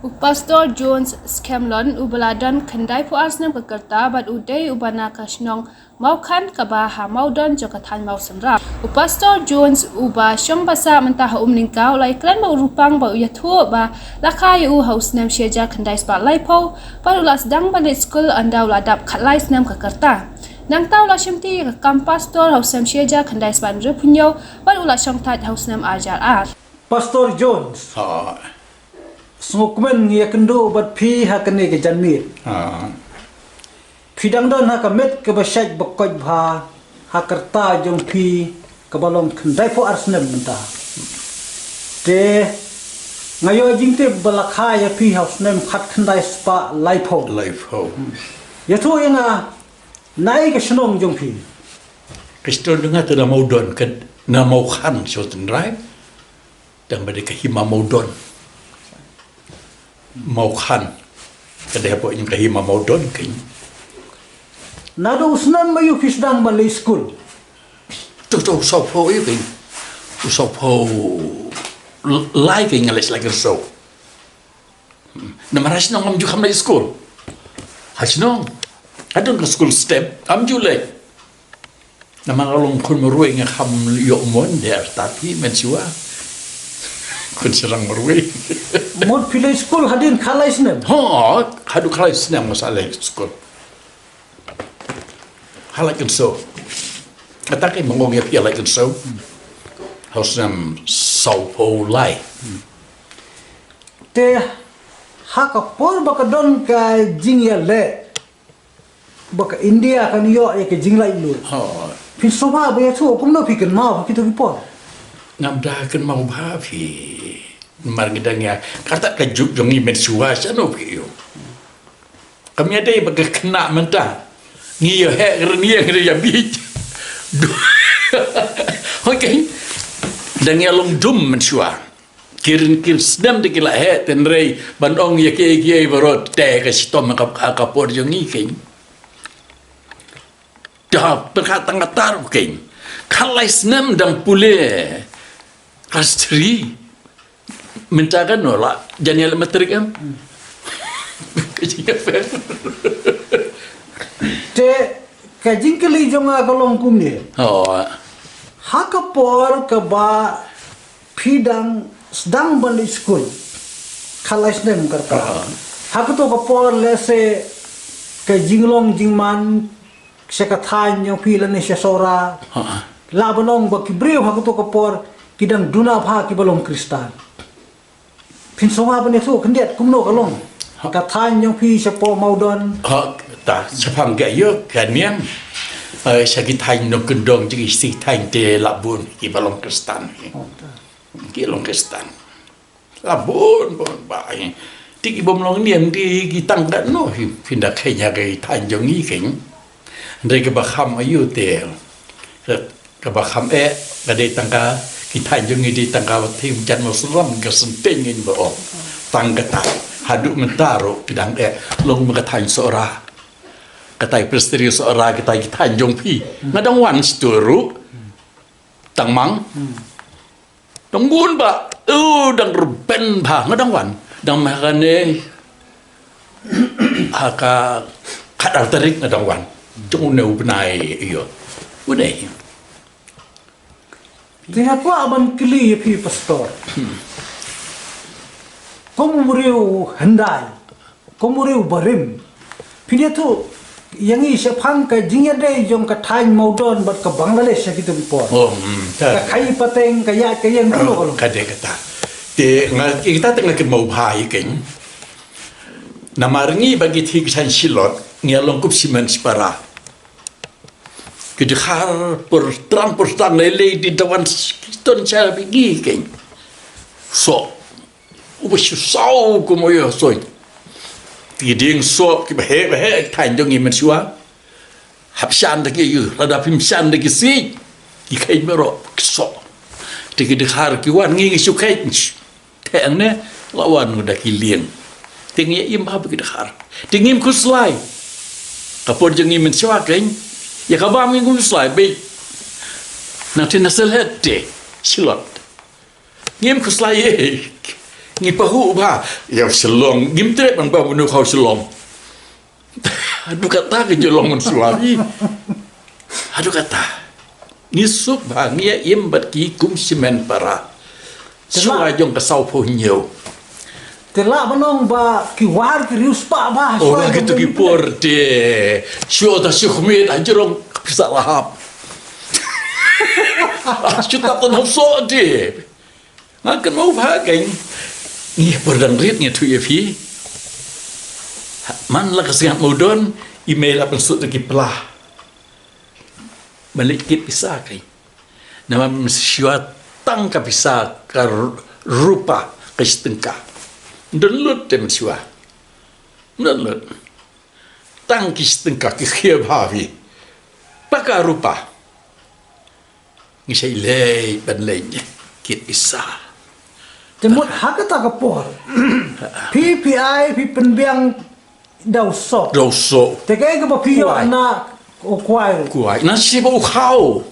Pastor Jones Scanlon ubaladan kendai puas nam kekerta bad udai ubana kasnong maukan kabaha maudon jokatan mau semra. Pastor Jones uba syong basa mentah ningkau lai klan mau rupang ba uyatu ba lakai haus nam syeja kendai spa laipo parulas dang balik school andau ladap katlai nam kekerta. Nang tau la syamti kam pastor haus nam syeja kendai spa repunyo parulas syong tat haus nam ajar ar. Pastor Jones. Sungukmen ngia kendo bat pi hakane ke janmir. Pidang don hakamet ke basyaj bakoj bha hakarta jong pi ke balong kendai po arsnem menta. Te ngayo jingte balakha ya pi hausnem khat kendai spa laipo. Ya tu yang nai ke senong jong pi. Kristo dengar tu nama udon kan nama khan soten rai dan mereka hima maudon mau khan kada apa yang kahima maudon kan Nado usnan mayu fisdang malay school. tu sopo itu kan sopo lai kan ngalis lagi so nama ras nong amju khamlay school hasnong adon ke school step amju lay nama kalong kun meruai ngam yomon der tapi mensiwa kun serang meruai Mod pilih school hadin khalai snem. Hadu kalai senang masalah sekolah. Halakan so. Katakan mengongnya halakan so. Harus nam saupo lai. Te hakapor baka don ka jingya le. Baka India kan yo ke jingla ilu. Pin soba ba ya tu kumno pikan mau kita bipor. Ngamdakan mau babi. Margidangnya kata kejuk jongi mensuah sana piu. Kami ada yang bagai kena mentah. Ngiyo hek renia kerja bij. Okey. Dan yang long dum mensuah. Kirin sedam dikila hek tenrei bandong ya kiai berot teh ke sitom kapor jongi king. Dah berkata-kata king. Kalai senam dan pule. Kastri. Mentakan nolak jangan elementary kan Te kajing kali jonga kalong kumni. Hakapor ke ba pidang sedang balik school. Kalais nem karta. Hakato kapor lese ke jinglong jingman sekatan yang pilan Indonesia sora. Labanong ba kibreu hakato kapor kidang duna pha kibalong kristan. Pinsonga bane tu kendiat kumno kalong. Katan yang pi sepo maudon. Tak sepang gayo kaniam. Sakit hain no kendong jadi si hain te labun ki balong kristan. Ki long kristan. Labun bon bai. Ti bom long niam di ki tangkat no pindah kenya ke tanjong i king. Ndai ke bakham ayu te. Ke bakham gade tangka kita jungi di tangga tim jan muslim ke sentengin bo tanggata haduk mentaro bidang long mengatain seorang katai presteri seorang kita jong pi ngadang wan sturu tangmang tunggun ba dang ruben ba ngadang wan dang makane haka kadal terik ngadang wan jong neu benai iyo udah Tengah apa aban kili ya pi pastor. Kamu muriu hendai, kamu muriu barim. Pindah tu yang ini sepang ke jingya deh jom ke Thai maudon buat ke Bangladesh kita bipor. Ke kai pateng ke ya ke yang dulu kalau. Kade kata. Te kita tengah ke mau bahai kan. Nama rengi bagi tiga silot ngialong kup simen separa. Kedekar pertang lele di dewan ton saya pergi kan. So, ubah susah kumoyo soy. Tiding so kibah tanjong iman siwa. Hapsan lagi you, rada pimsan lagi si. Ikai mero so. Kedekar kiwan ngi sukai. Teng ne lawan udah kilian. Tinggi imah kedekar. Tinggi kuslai. Kapor jeng iman siwa kan. Ya kabar minggu selai nanti nasal hati silot ngem kuslai Ngi pahu ba, ya selong, gimtre bang ba menu kau selong. Aduh kata ke jolong suami. Aduh kata. Ngisuk ba ngia im bat ki kum simen para. Suai jong kasau po nhiều. Tela manong ba kiwar ki rius pa ba. Oh gitu ki por de. Sio da sio khmit ajrong bisa lahap. Sio tak ton so de. Ngakan mau ba geng. Ngi perdang rit ngi tu fi. Man la kasingat modon email apa sut ki pelah. Balik kit bisa kai. Nama sio tang ka bisa ka rupa ka stengka. Download dem sio. Download. Tang ki stengka ki khia bhavi. Paka rupa. Ngi sei lei ban lei kit bisa. Temut hakata ka por. PPI pi penbiang daw so. Doso. Te kay ka ba piyo Kuwai. na o kwai. Kuai na si bau kau.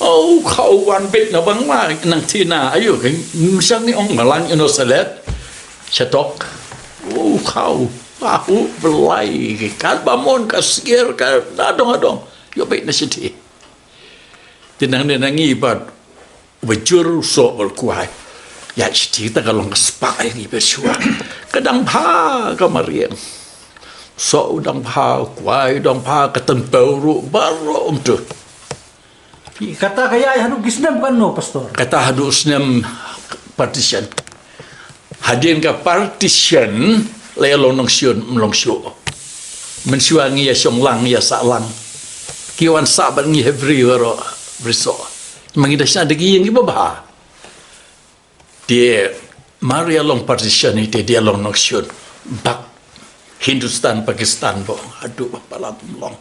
Oh kau wan bet na bang ma nang tina ayo kan misang ni ong malang ino salet. Chatok. Oh kau. Bahu belai kan bamon kasir kan adong. Yo bet na siti. Tinang nenangi bat bejur so bal kuai. Ya cerita kalau ngespak yang ibersua. Kadang pa kamarian. So udang pa kuai udang pa ketempau baru tu. Kata kaya hanu gisnam kan no pastor. Kata hadu usnem partition. Hadin ka partition lelo nong siun mlong syu. Mensuangi ya song lang ya sa lang. Kiwan sa ban ngi hebri waro briso. Mangidasna degi yang ibaba. Dia Maria long partition itu dia long noksion bak Hindustan Pakistan bo aduh pala long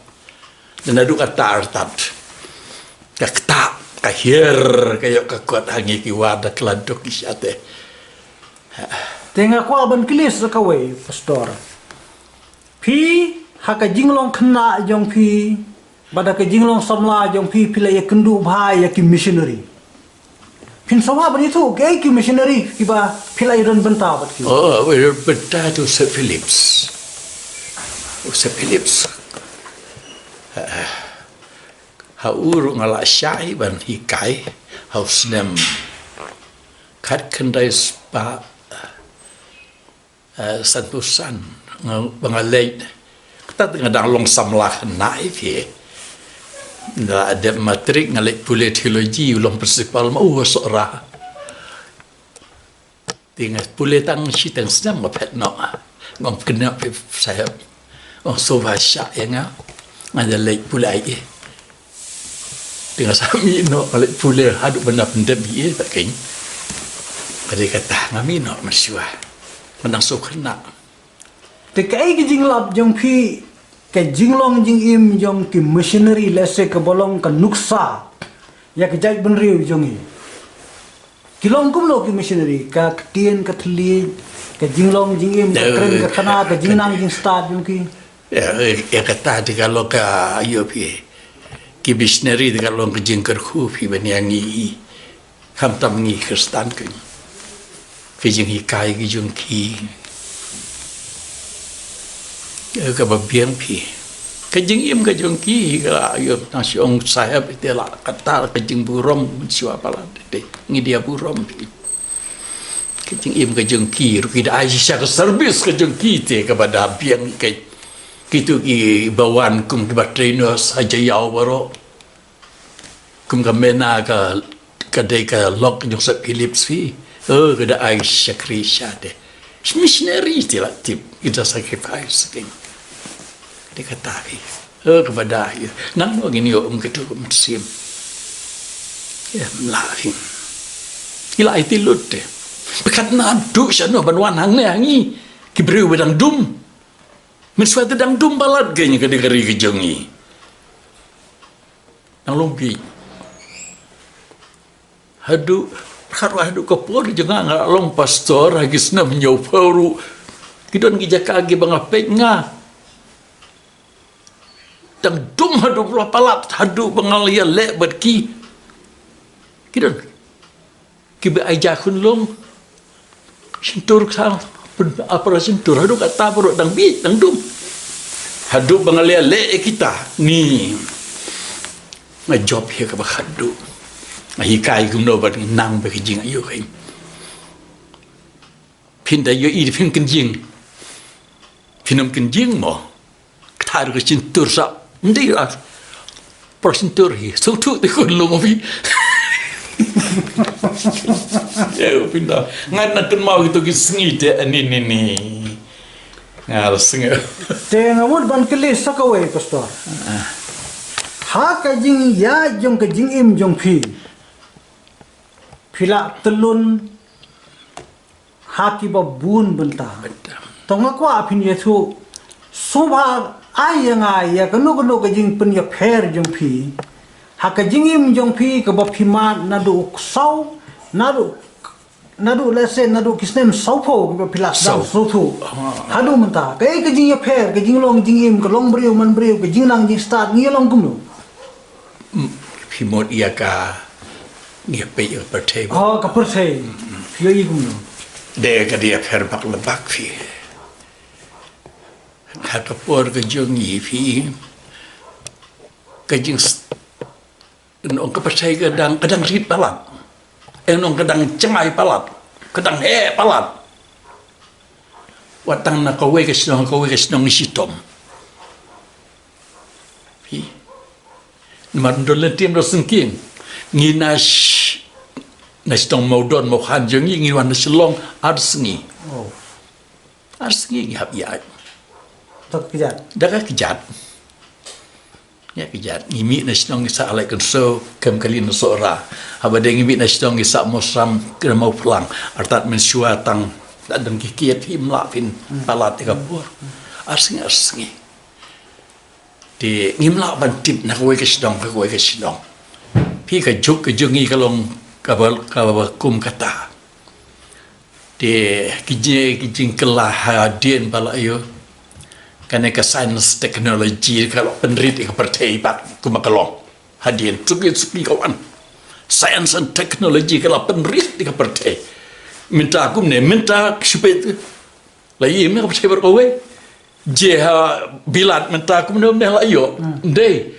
dan aduh kata artat kata kahir kayak kekuat hangi kiwada keladuk isyate Tengah ko ban kilis sa kawai pastor. Pi haka jinglong khna jong pi bada ka jinglong samla jong pi pila ya kendu bhai ya ki missionary. Pin sawa ban itu gay ki missionary ki ba pila iron benta bat ki. oh benda tu Sir Phillips haur ngala syai ban hikai hausnem kat kendai spa santusan bangalai kita tengah long samlah naik ye na ada matrik ngalek pule teologi ulang persipal mau seorang tinggal pule tang si tang sedang ngapet no ngom kena saya oh so bahasa yang ada lek pule ai tinggal sami no ngalek pule haduk benda benda biye tak kain pada kata ngami no masyua menang so kena Te kai ki jinglap jong pi ke jinglong jing im jong ki missionary lese ke bolong ka nuksa ya ke jaj benriu jong i. Kilong kum lo ki missionary ka tien ka thli ke jinglong jing im ka kren ka khana ka jingnang jing start jong ki. ya kata di kalau ke ayo pi ki missionary di kalau ke jingker khu pi banyangi kam tam ngi Kristen ke ki jing hikai ki jung ki ke babiang pi ke jing im ke jung ki ka ayo nasyong sahab itu lah kata ke jing burom siapa lah de ngi dia burom pi ke jing im ke jung ki ru ki da aisha ke servis ke jung ki te kepada biang ke kitu ki bawan kum ki batrino saja yau baro kum ka mena ka kadai ka lok Joseph Phillips fi ke da aisha krisha de missionary tila tip kita sacrifice kan dia kata kepada dia nang gini om ketu mesim ya melahin ila itu lut deh bekat nadu sana banwan hang ne hangi kibri wedang dum mensuatu dang dum balat ganya kadegari kejongi nang lompi hadu hadu kapor jangan ngalong pastor hagis na menyo paru kidon gijaka agi bangapek nga dang dum hadu palat hadu bangalia le berki kidon kibe aja kun long Sintur sa apa sintur hadu kata perut dang bi dang dum. Hadu bangalia kita ni. Job here ka hadu. Hikai gumno ba nang ba kijing ayo kai. Pinda yo i pin kinjing. Pinam kinjing mo. Tar ka sintur sa ndi la. Persintur hi so tu te kun long bi. Ya pindah ngan natun mau itu kisngi te ni ngal singa Te ngamut ban kele sakawai pastor. Ha ka jing ya jong ka jing im jong phi. Phila telun ha ki ba bun benta. Tonga kwa phin ye thu sobha ayanga ya kanu ka jing pen ya pher jong phi. Ha ka jing im jong phi ka ba phi ma nadu sau nadu lese nadu kisnem saupo ka phila dang so thu. Hadu menta ka ka jing ya pher ka jing long jing im ka long briu man briu ka jing nang jing start ngi long kum. Pimot ia ka ngia pe ia per table Oh ka per se. Yo i kum. de ka dia per bak le bak fi ha ka por ka jong i fi ka jing nong ka per se kadang rit palat nong kadang cengai palat kadang he palat watang na ka we ka snong sitom fi Mandolen tim do sengking nginas nastong maudon mo khan jeng ngi wan selong arsengi Oh. arsengi hab ya Tak kejat. daga kejat ya kejat ngimi nastong sa alai kan so kem kali no sora haba de ngimi nastong sa mosram ke mau pulang artat men suatang dan kikiet him la pin palat ka pur arsengi di ngimla ban tip na kowe kesidong pi ka juk ke jungi kalong kabal kum kata di kijing kelah hadien bala yo kane ka science technology kalau penrit ka pertai pak kumakalong hadien suki kawan science and technology kalau penrit ka pertai minta akum ne minta supaya lai me ka pertai berkowe jeha bilat menta aku menum dah layo dei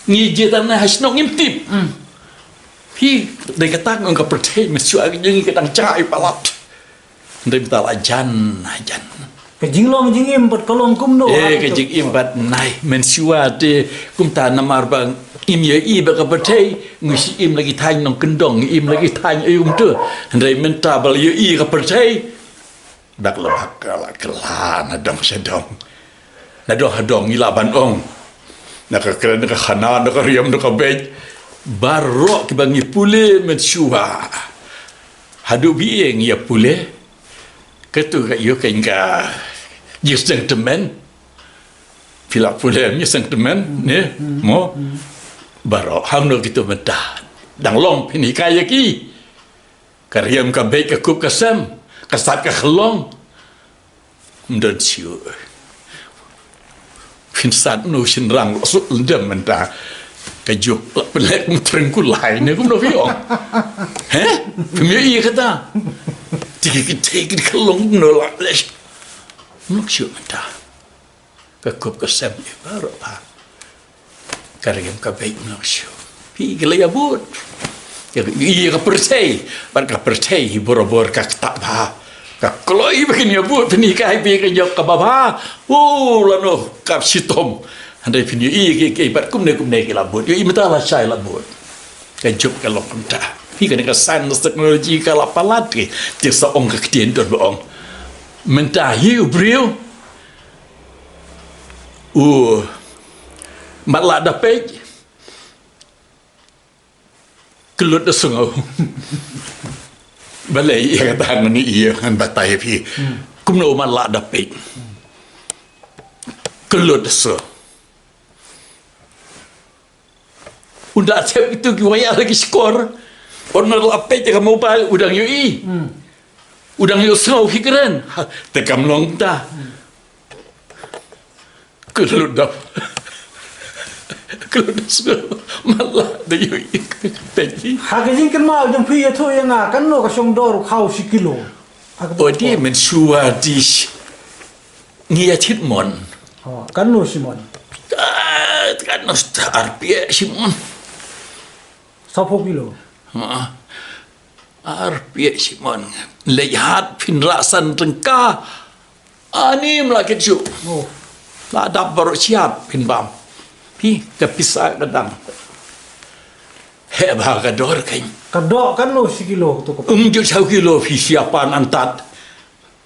ngi je tanah hasnong imtip hi dei kata ngong ka pertai mesu ag ngi kadang cai palat dei betal ajan Ka jing long jing im pat kolong kum do. ka jing imbat nai mensua te kum ta namar bang im ye i ba ka pertai ngisi im lagi tang nong kendong im lagi tang ayum tu dei menta bal ye i ka pertai dak lebak kala kelana dong sedong nado hadong ilaban ong nakakira nakakhana nakariyam nakabej barok kibangi pule mensua hadu bieng ya pule ketu ka yo kainga yuseng temen pila pule mi sentiment ne mo barok hamno gitu mentah dang long pini kaya ki kariyam ka bej ka kup kasam kasat ka khlong mden siu Vincent no sin rang so ndem menta ka juk pelek mutreng kulai ne kum no fiong he pemio i kata tiki take kalong no la les nuk siu menta ka kup ka sem baro pa karem ka baik no siu pi gele ya but i ka percay bar ka percay hi borobor ka tak ba kaloi begini buat pernikahan pergi jauh ke bawah, lano kap sitom, andai pini i bat kumne ke labut, i metalah saya labut, kejuk kalau kunta, i kan dengan sains teknologi kalau palat ke, tiada ong kektian tu bohong, mentah hiu brio, malah dapat kelut desungau. Balai ia kata ni ia kan batai pi. Kumno malak dapat. Kelut so. Unda cep itu kiwaya lagi skor. Orang dapat jaga mobile udang yui. Udang yu sengau fikiran. Tekam long ta. Kelut dah. Kelut so. Malak dah yui. Tadi. Ha ka jing kan mau jong phi ya tho ya nga kan no ka song dor khau si kilo. Oh dia mensua di ngia Simon. Kan lu Simon. Kan arpia Simon. 16 kilo. Arpia Simon. Lihat pinrasan rengka. Ani melakit ju. Oh. Ladap baru siap pinbam. Pi kepisah kadang. Hebah kador kain. Kedok kan lu sekilo tu kepala. Umjud 1 kilo pi siapan antat.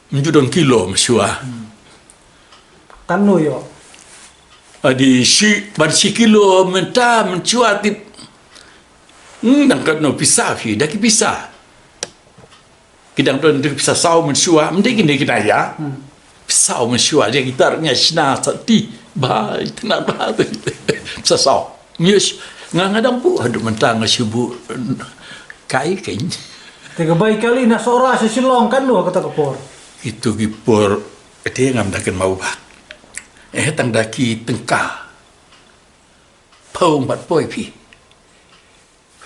Umjud 2 kilo mesua. Kan lu yo. Adi ban si kilo menta mencuat di nang kan no pisah pi dah ki pisah. Kidang don di pisah sau mensua mending ni kita ya. Pisau mensua dia gitarnya sina sati bai tenang bah tu. Pisah sau. Mius ngadang bu aduh mentang sibu kai kain. 3 baik kali nak sora sesilong kan lu kata kepor. Itu gipur dia ngam dakan mau bah. Tang daki tengkah. Pau mat poi pi.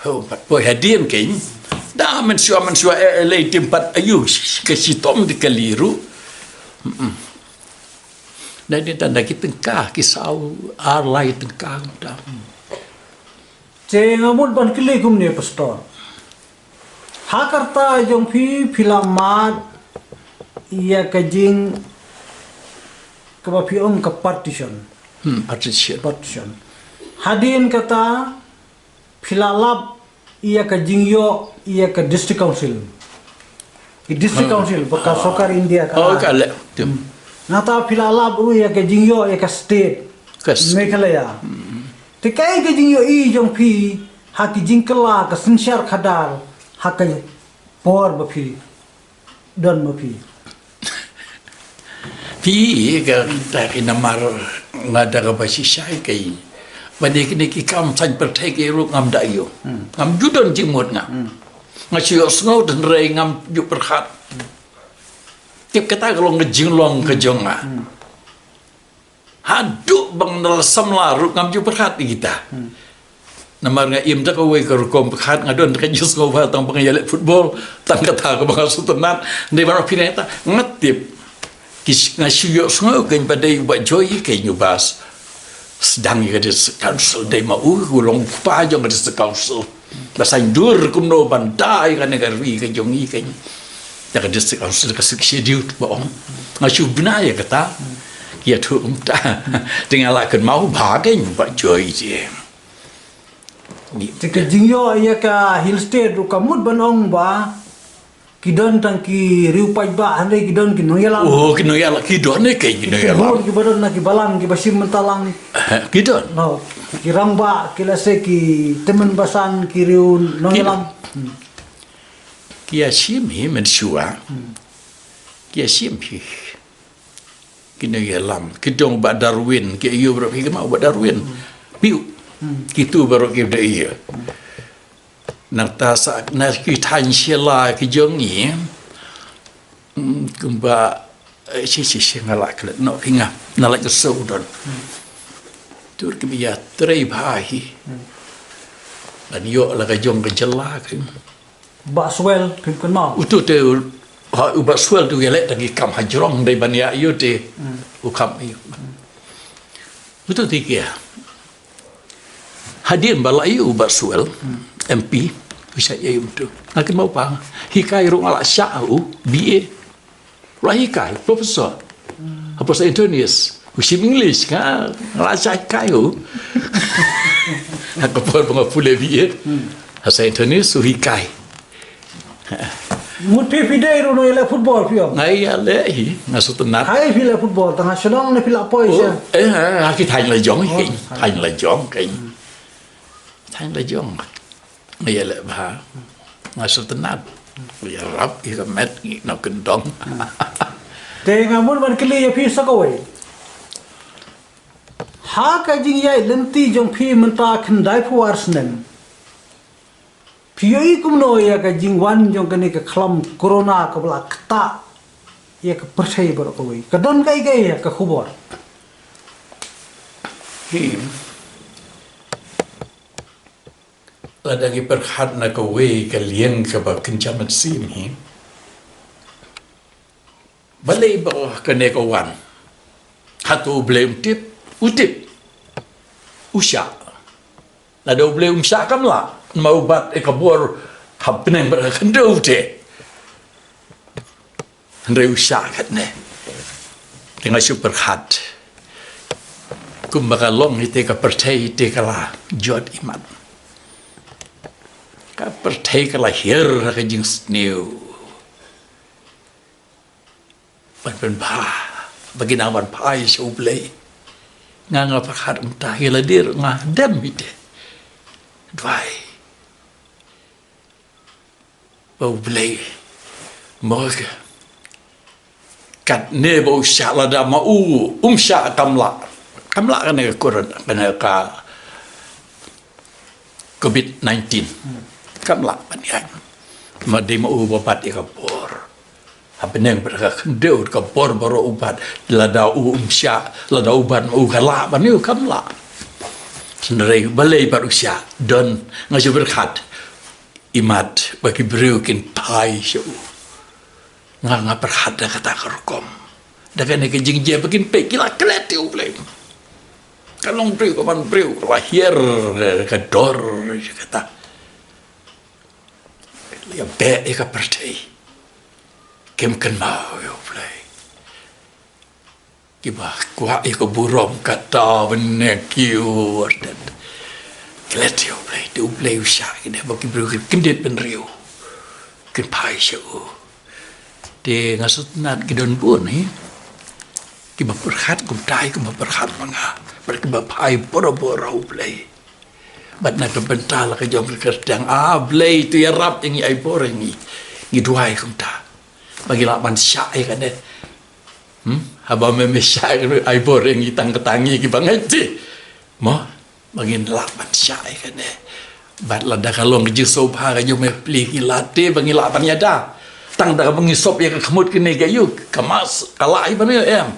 Pau mat poi hadian kain. Dah mensua lei tempat ayu ke sitom di keliru. Dan dia tanda ki tengkah kisau arlai tengkah dah. Ngamut ban kili kum ni pastor. Hakarta jong filamat ia kajing kebapion ke partition. Partition. Hadin kata filalap ia kajing yo ia ke district council. Di district council bekas sokar India kan. Oh kala. Nata filalap ia kajing yo ia ke state. Meghalaya. Tikai kajing yo i jong pi haki jingkela ke sensyar khadal haki por bapi don bapi. Pi ka ta namar ngada ka basi sai kai. Bani kini ki kam san pertai ke ru ngam dayo. Ngam judon jimut ngam. Ngasih sngo dan rei ngam juk perhat. Tip kata kalau ngejing long ke jonga. Haduk bang nalsam larut ngam juk perhat kita. Namar nga im tak away ka rukom perhat ngadon ka jus ngo ba tang pangayale football tang kata ka bang sutunan ni bara pineta ngatip. Kis ngasih sngo kan pada buat joy ke nyubas. Sedang ia di council day mau gulong pa jong di council basain dur kumno bandai kan negari ke jongi kan ya di council ke schedule bohong ngasu benaya kata ya tu umta dengan lakan mau bagai buat joy je ni Jika jingyo ia ka hill state ru kamut banong ba kidon tang ki riu pai ba ande kidon ki noyalang oh kino ya laki don ne ke kino ya ki badon na ki balang ki basim mentalang kidon no ki ramba ki lase ki temen basan ki riu noyalang kia simi mensua kia simi kino ya lam kidong ba Darwin ki yo bro ki mau ba Darwin piu kitu baru ki de iya nak ta sa na ki tan shela ki jongi kumba si ngala kle no hinga na la so don tur ki biya trei bhai dan yo la ka jong ka jela ki ba swel ki kan mau utu te ha uba swel tu gele ta ki kam hajrong dai bania yo te u kam yo utu ti kia hadir balai uba swel MP bisa ya itu. Nak mau apa? Hikai rong ala syau BA. Lah hikai profesor. Apa saya Indonesian? Usim English kan? Ala hikai u. Aku pun pule BA. Saya Indonesian hikai. muti fidei ru no ile football pio Ngai ya le hi ngasu tenat. hai file football tengah sedang ne fila poi sia Aki thành là giống cái thành là giống cái thành là giống bây giờ lại bà mà sao tính nát bây giờ rắp cái mét nó kinh tông te ngamun ban kili ya pi sakoi ha ka jing yai lenti jong phi menta khandai pu arsnen phi kum no ya ka jing wan jong kani ka khlam corona ka bla kta ya ka percaya bar ko wi ka don kai kai ya ka khubor Ladagi perhat na kawe kalian ka ba kencaman sini balay ba kene kawan hatu blame utip usya nado blame usya kamla mau bat ekabor habneng berkendau te Andai usya katne dengan super hard kumbaga long ite ka percaya ite kala jod iman ka percaya kala hir ka jing snew ban ba bagi naman pai so play nga perhat entah hiladir nga dem ite dwai bau play moga kat ne bau shala da mau sha kamla kan ne kurun kana ka COVID-19 kamla kan ya madi mau bapat ikapor habeneng berka kendeu ka por baro ubat lada sha lada ubat mau kala baniu kamla sendiri balai barusya don ngaji berkat imat bagi breukin pai shu nga perhada kata kerkom daga ne kejing je begin pe kila kleti uble kalong breu kaman breu lahir ka dor kata ya be ka pertai kem kan mau uble kiba kwa iko burom kata benne kiu dan kleti uble usha ide bagi breu kindet ben riu kin pai shu de ngasut nat gidon pun ni kiba perhat kum dai kum perhat manga berkiba pai boro-boro play bat na bental ka jom kerdang play tu ya rap yang ai boreng ni giduai kum ta bagi lapan syai kan de haba me syai ai boreng ni tang ketangi kiba ngaji mo bagi lapan syai kan de bat lada kalong je sopa ka jom me pli hilate bagi lapan ya da tang dah mengisop yang kemud kene gayu kemas kalai bani em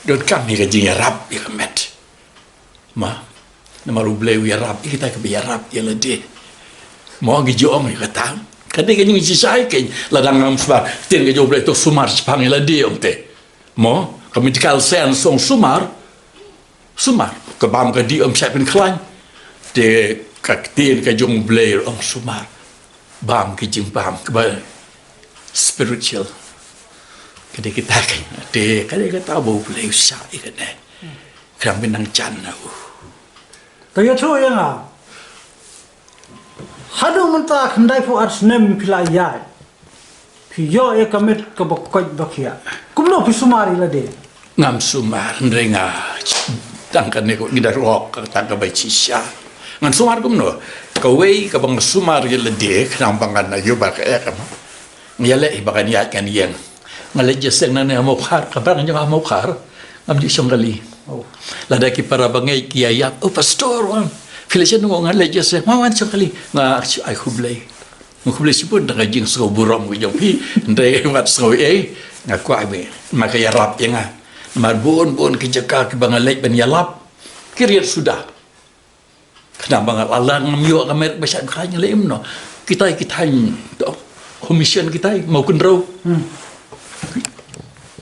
dot kami ka jing rap ya kemet ma nama ruble ya rap kita ke biar rap ya lede mo gi jom ya kata kade ka jing si sai ke ladang ngam sba tin ga joble to sumar spang la de onte mo kami dikal sen song sumar ke bam ka di sai pen klan de ka tin ka jong ble om sumar bam ke jing bam ke spiritual kada kita kan de kada kita bau play usah ikan deh kerang benang chan aku Taya tu yang hadu menta kendai fu ars nem pilayai piyo e kamet ke bokoj bakia kumno pisumari la de ngam sumar nrenga tangkan ne ko ngidar rok tangka bai cisha ngan sumar kumno kawe ka bang sumar ye le de kerang bangan na yo ba ka ekam ngale ibakan ya kan yang ngale jeseng nane mo khar kabar nga mo khar ngam di songgali lada ki para bangai kiaya pastor wan filasya no ngale jeseng mawan songgali nga ai khublai sipun da jing so burom ko jong pi ndai wat so nga kwa be makaya rap yang marbon ki jaka ki bangalai ben yalap kiriat sudah kenapa bangal Allah ngamyo kamer besar khanya le imno kita komision kita mau kunrau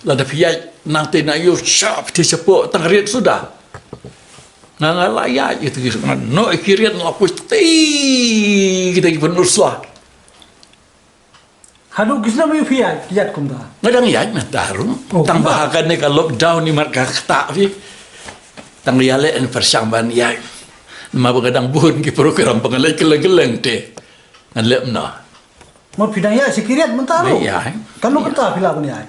lada piyai nanti na yo sharp ti sepo tangriat sudah ngalaya itu no kiriat lapus ti kita penuslah hadu kisna mai piyai lihat kumda ngadang ya mataru tang bahakan ni ka lockdown ni marka ta fi tang yale en persamban ya ma bagadang buhun ki program pangalai keleng-keleng te ngalem na mo pidaya sikiriat mentaro ya kan lo kata pila bani ai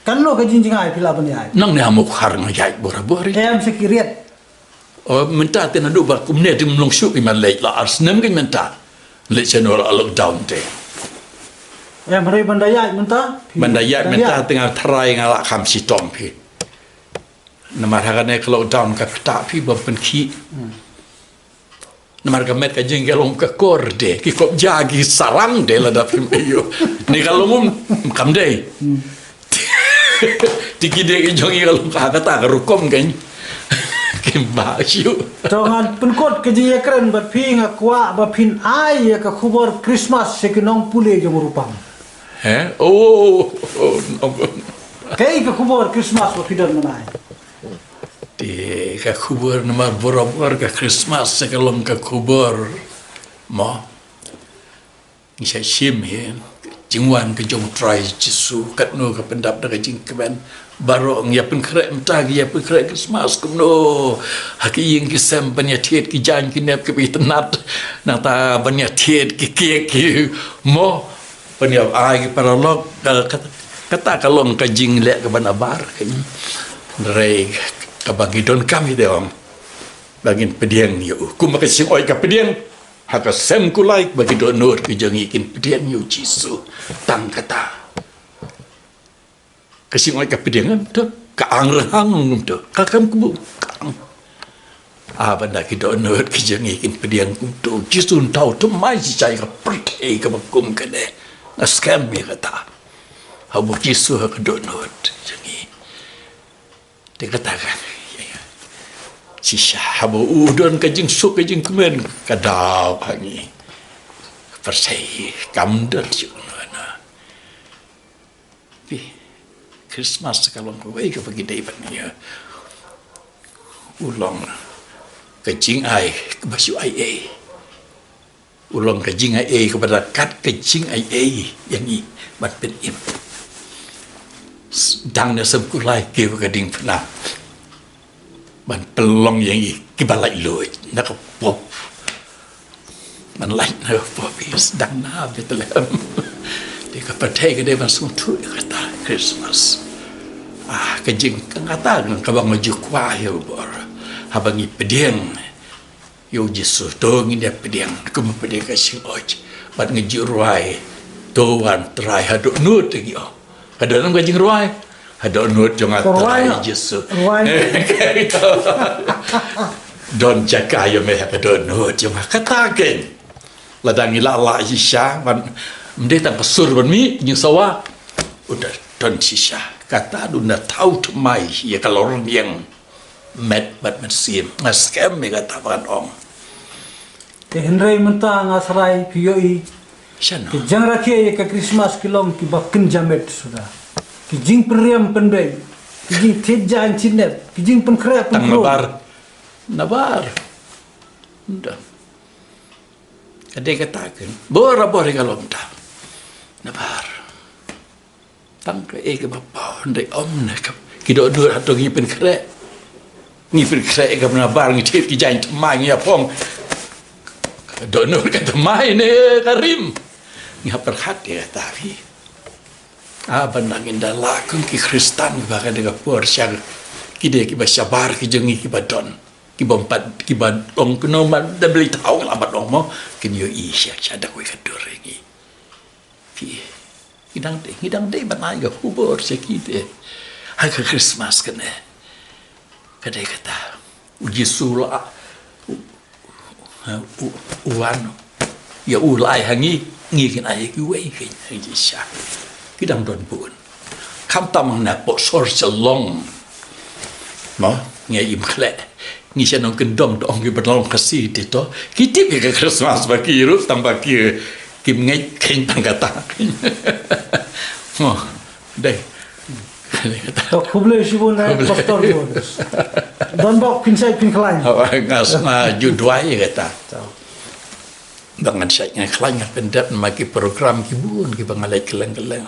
kan lo ka jinjing ai pila bani ai nang ne amuk har ngajai bora-bora em sikiriat oh minta tena do ba kumne tim long shu i man late la ars nem kan minta le channel lockdown te em hari bandaya menta bandaya minta tengah try ngala kham si tom pi namar hagane lockdown ka ta pi ba pen ki namar ka met ka jing galong ka korde ki kop jagi sarang de la da pim yo ni galong kam dei tiki de jong i galong ka ta ka rukom kan kimba siu jangan penkot ke jing keren bat pi ngakwa ba pin ai ka khubor Christmas sekinong pule jong rupang oh Kayak ke kubur Christmas wa pidan manai. Di ke kubur nama bor ke Christmas sekalong ke kubur mo ngisa sim he jingwan ke jong try jisu kat no ke pendap da jing keban baro ng ya pen krek mta ya pen krek Christmas kum no haki ying ki sem banya thiet ki jan ki nep ke bi tenat na ta banya thiet ki ki mo banya ai paralog kata kalong ke jing le ke ban abar ke rei kabagi don kami deom bagin pediang yu ku makasing oi ka pediang haka sem ku like bagi don nur ke jang ikin pediang yu jisu tang kata kasing oi ka pediang tu ka ang rang tu ka kam ku kang benda ki don nur ke jang ikin pediang tu jisu tau tu mai si cai ka perke ka bakum ke de na scam mi kata habu jisu ka don nur jangi dia katakan sisa habu udon kajing suk kajing kemen kadau hangi persai kamdar juna pi Christmas kalau kowe ke bagi dai ya ulong kajing ai ke basu ai ulong kajing ai kepada kat kajing ai yang ni bat pen im dang na sem kulai ke kading pernah man pelong yang kibalai loy nak pop man like na pop is dang na betul dia kepada ke dia masuk tu kata Christmas kejing kata kabang maju kuah ya bor habangi pediang yo jisu to ngi dia pediang ku pediang kasih oj bat ngeji ruai toan trai hadu nut gi ada nang kejing ruai ada nut jangan trai jisu don jaga yo me ada nut jangan katakan ladang ila isya man mde tang pasur ban mi nyu sawa udah don sisa kata duna tahu tu mai ya kalau orang yang met bat mesim scam me kata ban om Te Henry menta ngasrai pioi sana ke jang rakie ke Christmas kilong ki bakin jamet sudah ki jing periam pendai ki jing tejan cinep ki jing penkrep tang nabar udah ada katakan bora kalau entah nabar tang ke bapa ndai om nak kido dur atau ngipen krek ke nabar ngitip ki jain temai ya pong donor kata mai ne karim ngapar hati tapi bandangin dalakun ki Kristan bahkan dengan porsyang kide ki basabar ki jengi ki badon ki bompat ki badong kuno man da beli tahu lah badong mo kin yo isya sada ko kadur ngi ki hidang de banai ga hubur sekide hak Christmas kene kadai kata uji sula uan ya ulai hangi ngikin ai ki wei ki isya kidang don pun kam tamang na po sor selong mo nge im khle ni senong kendong dong ki berlong kasih itu kitip ke Christmas baki ru tambah ki kim ngai ken tang kata mo dai to kuble shibun na pastor bonus don bok pinsai pin klain ngas judwai kata dengan saya klain pendap maki program ki bun ki bangalai keleng-keleng